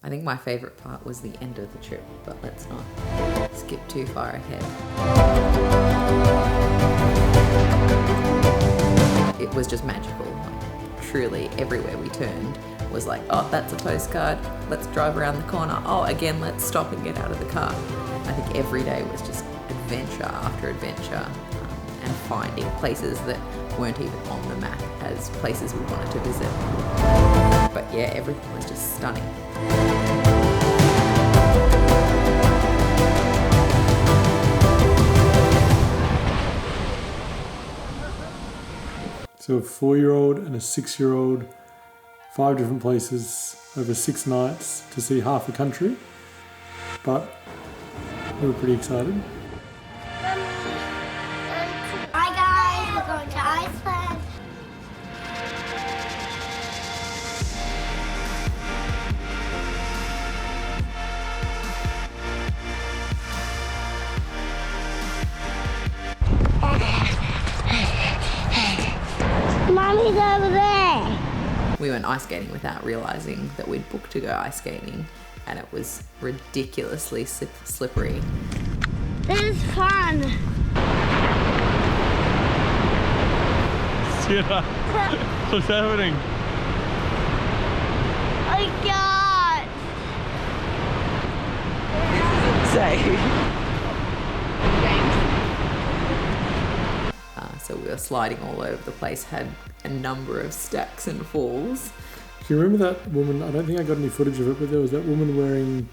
I think my favourite part was the end of the trip, but let's not skip too far ahead. It was just magical. Truly, everywhere we turned was like, oh, that's a postcard. Let's drive around the corner. Oh, again, let's stop and get out of the car. I think every day was just adventure after adventure, and finding places that weren't even on the map as places we wanted to visit. But yeah, everything was just stunning. So a 4-year-old and a 6-year-old, 5 different places over 6 nights to see half a country. But we were pretty excited. Hi guys, we're going to Iceland. Mommy's over there. We went ice skating without realising that we'd booked to go ice skating, and it was ridiculously slippery. This is fun. Sierra, what's happening? Oh God. So we were sliding all over the place, had a number of stacks and falls. Do you remember that woman? I don't think I got any footage of it, but there was that woman wearing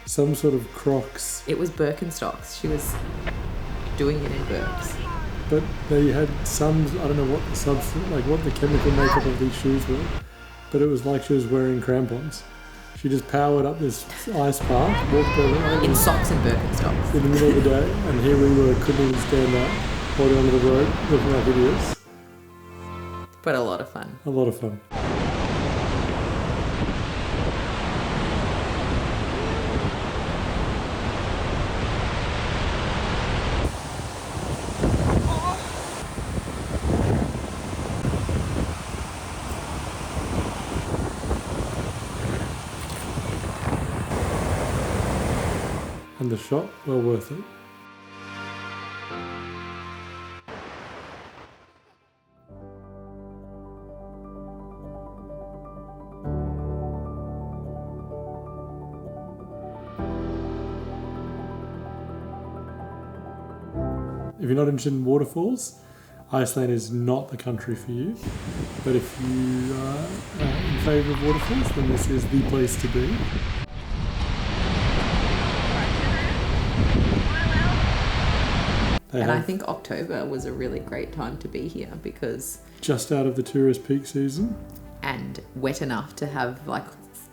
some sort of Crocs. It was Birkenstocks. She was doing it in Birks. But they had some, I don't know what the substance, like what the chemical makeup of these shoes were, but it was like she was wearing crampons. She just powered up this ice path, walked over In socks and Birkenstocks. in the middle of the day, and here we were, couldn't even stand up, holding onto the road, looking at videos. But a lot of fun. A lot of fun. And the shot, well worth it. If you're not interested in waterfalls, Iceland is not the country for you. But if you are in favour of waterfalls, then this is the place to be. And I think October was a really great time to be here because... just out of the tourist peak season. And wet enough to have like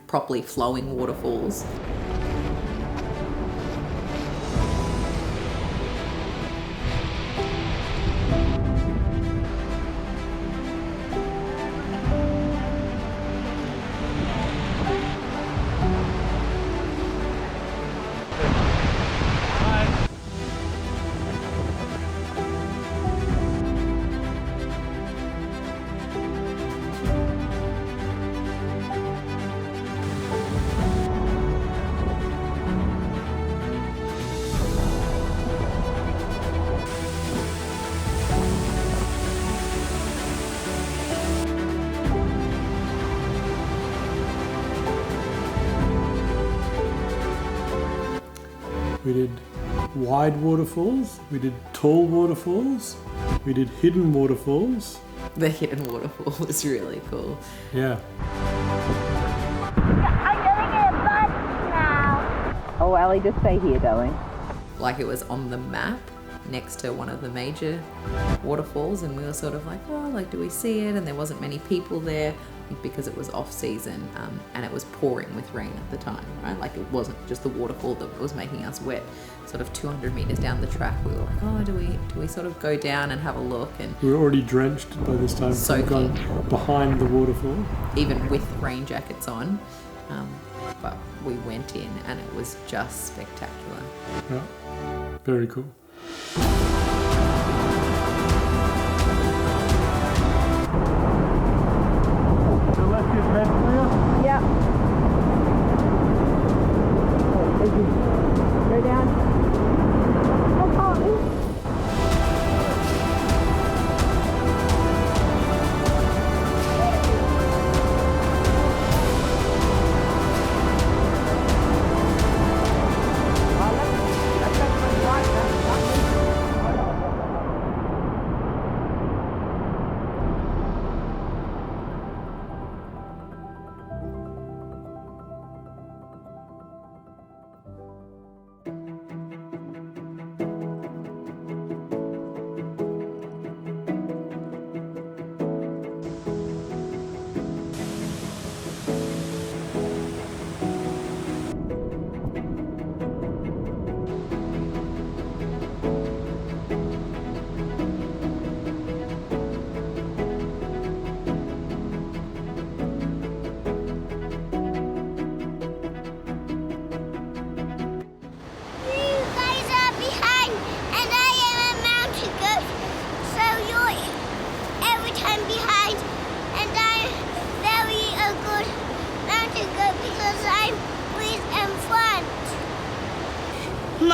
properly flowing waterfalls. We did wide waterfalls, we did tall waterfalls, we did hidden waterfalls. The hidden waterfall was really cool. Yeah. I'm gonna get a bus now. Oh, Ellie, just stay here, darling. Like it was on the map next to one of the major waterfalls, and we were sort of like, oh, like, do we see it? And there wasn't many people there because it was off season, and it was pouring with rain at the time, right? Like it wasn't just the waterfall that was making us wet. Sort of 200 meters down the track, we were like, oh, do we sort of go down and have a look? And We were already drenched by this time. So we've gone behind the waterfall. even with rain jackets on, but we went in and it was just spectacular. Yeah. Very cool. Yeah.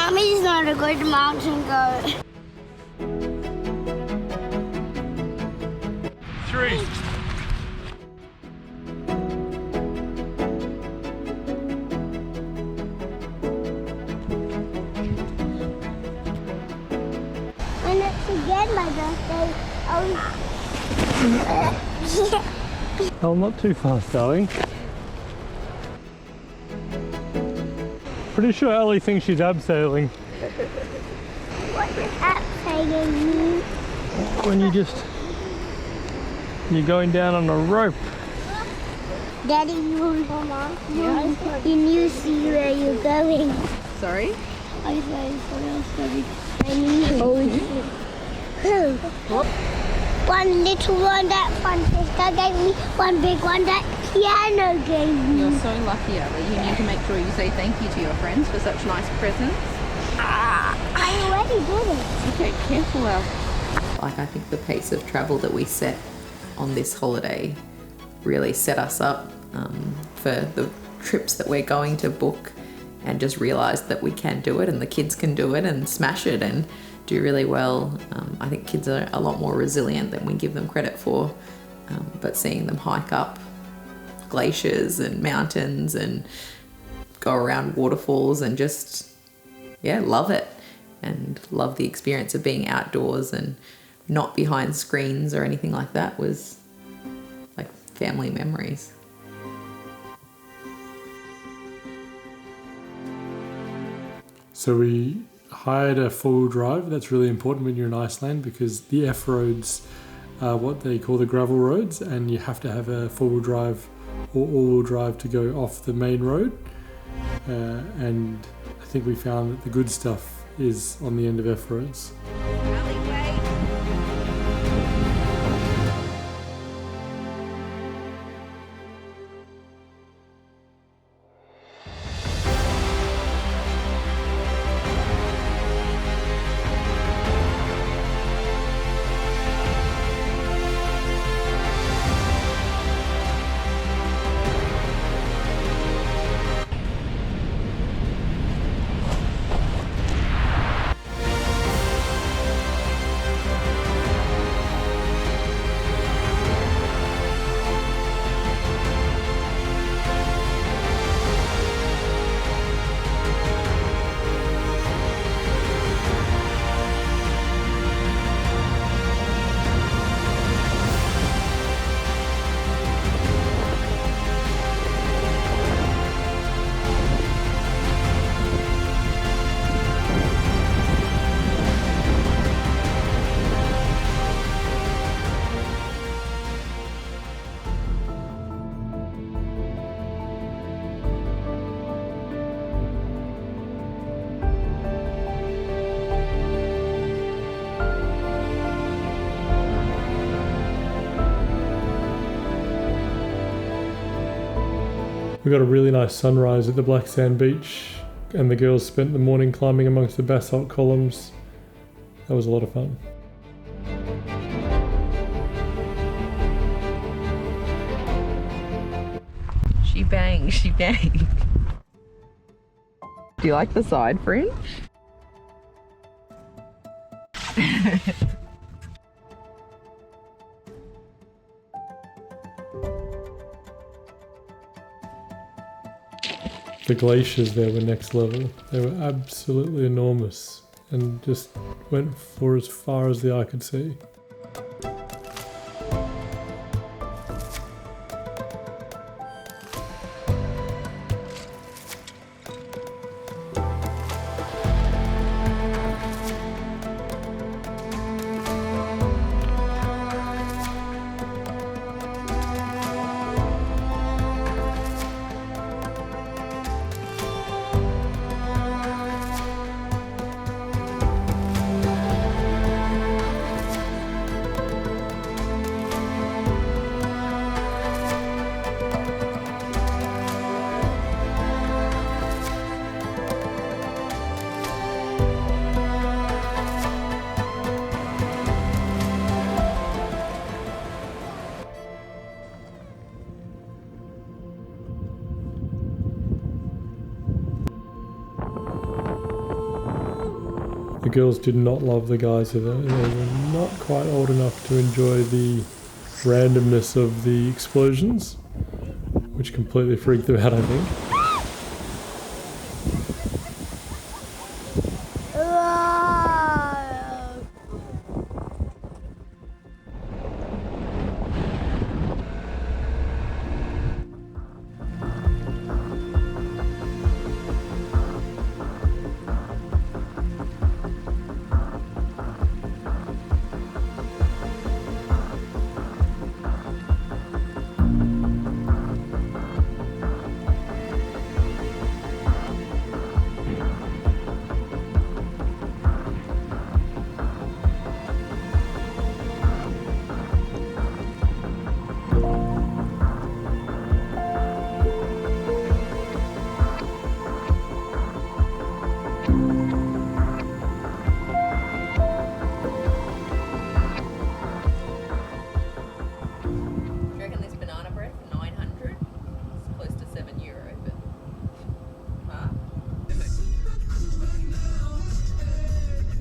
Mummy's not a good mountain goat. 3. And it's again my birthday. Oh, not too fast, darling. Pretty sure Ellie thinks she's abseiling. What does abseiling mean? When you're going down on a rope. Daddy, you see where you're going. Sorry? I said, what else, Daddy? One little one that Francesca gave me, one big one that Piano gave me. You're so lucky, Ellie. You need to make sure you say thank you to your friends for such nice presents. I already did it. Okay, careful, Elle. Like, I think the pace of travel that we set on this holiday really set us up for the trips that we're going to book, and just realised that we can do it and the kids can do it and smash it and do really well. I think kids are a lot more resilient than we give them credit for, but seeing them hike up glaciers and mountains and go around waterfalls and just, love it and love the experience of being outdoors and not behind screens or anything like that was like family memories. So we hired a four-wheel drive. That's really important when you're in Iceland because the F roads are what they call the gravel roads, and you have to have a four-wheel drive or all-wheel drive to go off the main road. And I think we found that the good stuff is on the end of F roads. We got a really nice sunrise at the Black Sand Beach, and the girls spent the morning climbing amongst the basalt columns. That was a lot of fun. She banged, she banged. Do you like the side fringe? The glaciers there were next level. They were absolutely enormous and just went for as far as the eye could see. The girls did not love the geyser though. They were not quite old enough to enjoy the randomness of the explosions, which completely freaked them out, I think.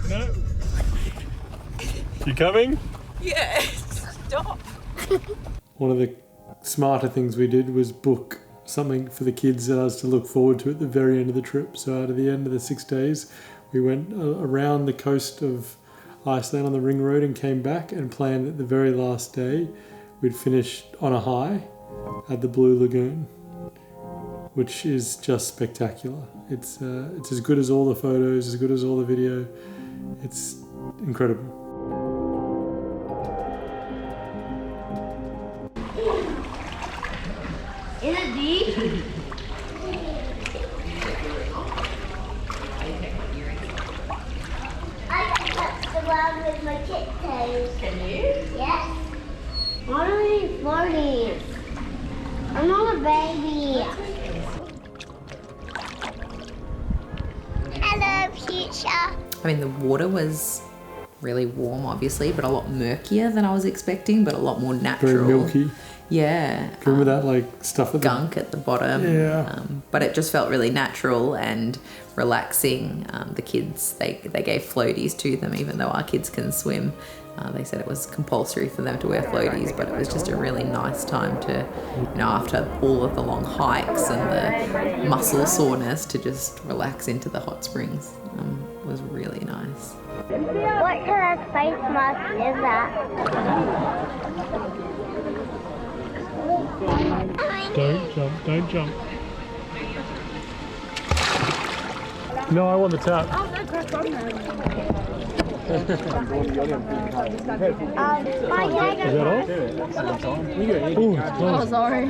No. You coming? Yeah, stop. One of the smarter things we did was book something for the kids and us to look forward to at the very end of the trip. So out of the end of the 6 days, we went around the coast of Iceland on the ring road and came back and planned that the very last day we'd finish on a high at the Blue Lagoon, which is just spectacular. It's as good as all the photos, as good as all the video. It's incredible. Is it deep? I can touch the ground with my tiptoes. Can you? Yes. Why are you floating? I'm not a baby. Hello, future. I mean, the water was really warm, obviously, but a lot murkier than I was expecting, but a lot more natural. Very milky. Yeah. Do you remember that like stuff at Gunk at the bottom. Yeah. But it just felt really natural and relaxing. The kids, they gave floaties to them, even though our kids can swim. They said it was compulsory for them to wear floaties, but it was just a really nice time to, after all of the long hikes and the muscle soreness, to just relax into the hot springs. It was really nice. What kind of face mask is that? Don't jump, don't jump. No, I want the tap. Is that all? Oh, sorry.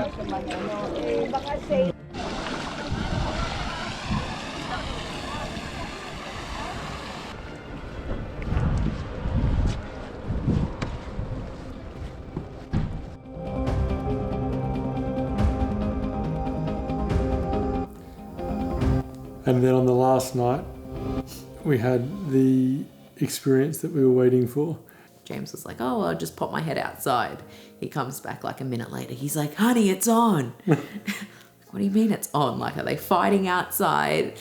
And then on the last night, we had the experience that we were waiting for. James was like, oh, I'll just pop my head outside. He comes back like a minute later. He's like, honey, it's on. What do you mean it's on? Like, are they fighting outside?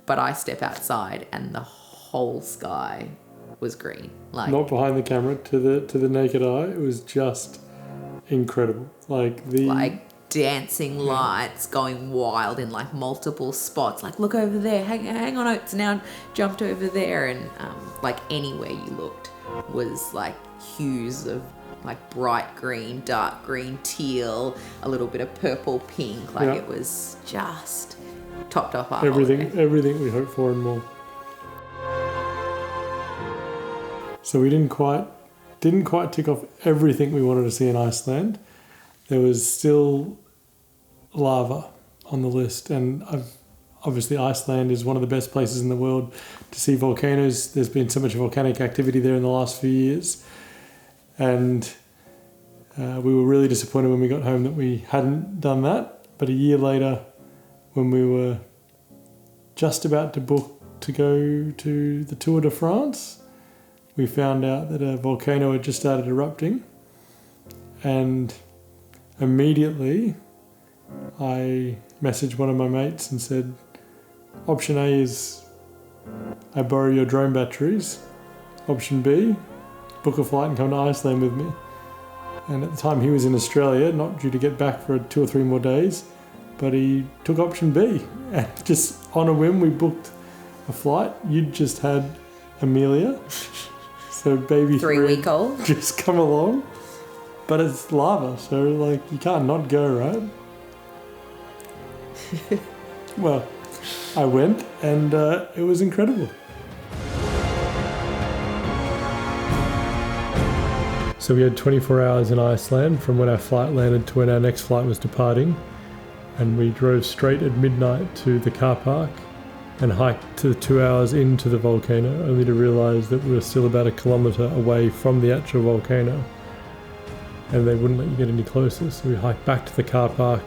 But I step outside and the whole sky was green. Like, Not behind the camera, to the naked eye, it was just incredible. Like dancing lights going wild in like multiple spots. Like, look over there, hang on, it's now jumped over there. And like anywhere you looked was like hues of like bright green, dark green, teal, a little bit of purple, pink. Like It was just topped off our everything we hoped for and more. So we didn't quite tick off everything we wanted to see in Iceland. There was still lava on the list, and obviously Iceland is one of the best places in the world to see volcanoes. There's been so much volcanic activity there in the last few years, and we were really disappointed when we got home that we hadn't done that. But a year later, when we were just about to book to go to the Tour de France, we found out that a volcano had just started erupting, and immediately I messaged one of my mates and said, option A is I borrow your drone batteries. Option B, book a flight and come to Iceland with me. And at the time he was in Australia, not due to get back for 2 or 3 more days, but he took option B. And just on a whim, we booked a flight. You'd just had Amelia, so baby 3-week-old. just come along. But it's lava, so like you can't not go, right? Well, I went and it was incredible. So we had 24 hours in Iceland from when our flight landed to when our next flight was departing. And we drove straight at midnight to the car park and hiked to 2 hours into the volcano, only to realise that we were still about 1 kilometre away from the actual volcano. And they wouldn't let you get any closer, so we hiked back to the car park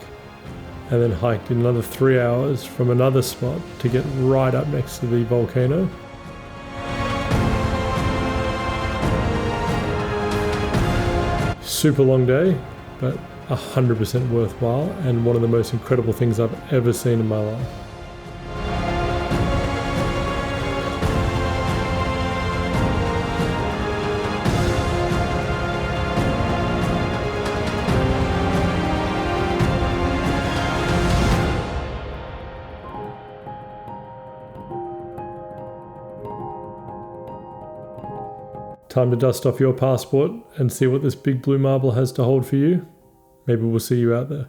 and then hiked in another 3 hours from another spot to get right up next to the volcano. Super long day, but 100% worthwhile and one of the most incredible things I've ever seen in my life. Time to dust off your passport and see what this big blue marble has to hold for you. Maybe we'll see you out there.